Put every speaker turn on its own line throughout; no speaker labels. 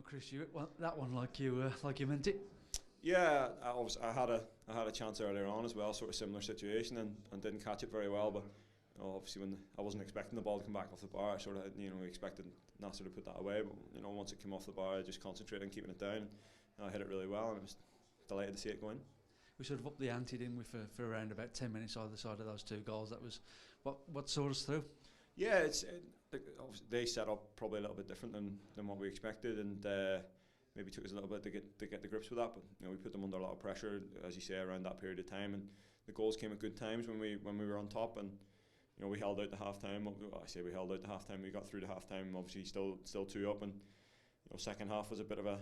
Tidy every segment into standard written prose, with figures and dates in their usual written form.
Well, Chris, that one like you meant it.
Yeah, I had a chance earlier on as well, sort of similar situation, and didn't catch it very well. But obviously, when I wasn't expecting the ball to come back off the bar, I sort of expected Nasser to put that away. But once it came off the bar, I just concentrated on keeping it down. And I hit it really well, and I was delighted to see it go in.
We sort of upped the ante, didn't we, for around about 10 minutes either side of those 2 goals. That was what saw us through.
Yeah, they set up probably a little bit different than what we expected, and maybe took us a little bit to get the grips with that. But we put them under a lot of pressure, as you say, around that period of time, and the goals came at good times when we were on top, and we held out to half time. I say we held out to half time. We got through to half time, obviously still 2 up, and second half was a bit of a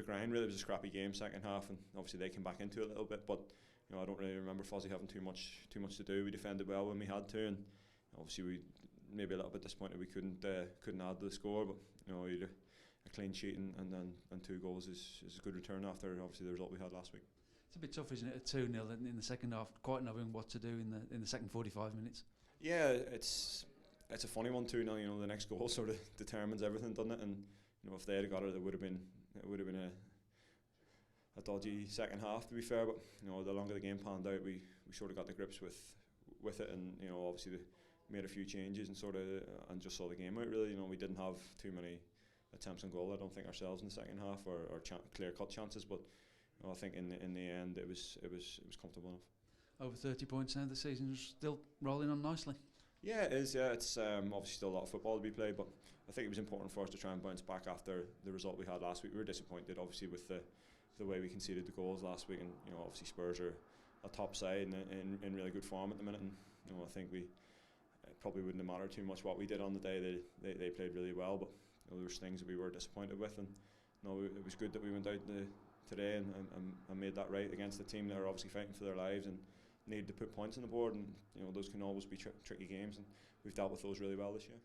grind. Really, it was a scrappy game second half, and obviously they came back into it a little bit. But I don't really remember Fozzie having too much to do. We defended well when we had to, and obviously we maybe a little bit disappointed we couldn't add to the score. But either a clean sheet and 2 goals is a good return after obviously the result we had last week.
It's a bit tough, isn't it? 2-0 in the second half, quite knowing what to do in the second 45 minutes. Yeah,
it's a funny one 2-0. The next goal sort of determines everything, doesn't it? And if they had got it, it would have been a dodgy second half, to be fair. But the longer the game panned out, we sort of got the grips with it, and obviously made a few changes and just saw the game out. Really, we didn't have too many attempts on goal, I don't think, ourselves in the second half, or clear cut chances. But I think in the end it was comfortable enough.
Over 30 points now. The season's still rolling on nicely.
Yeah, it is. Yeah, it's obviously still a lot of football to be played, but I think it was important for us to try and bounce back after the result we had last week. We were disappointed, obviously, with the way we conceded the goals last week, and obviously Spurs are a top side and in really good form at the minute, and I think it probably wouldn't have mattered too much what we did on the day. They played really well, but there was things that we were disappointed with, and it was good that we went out today and made that right against a team that are obviously fighting for their lives and need to put points on the board, and those can always be tricky games, and we've dealt with those really well this year.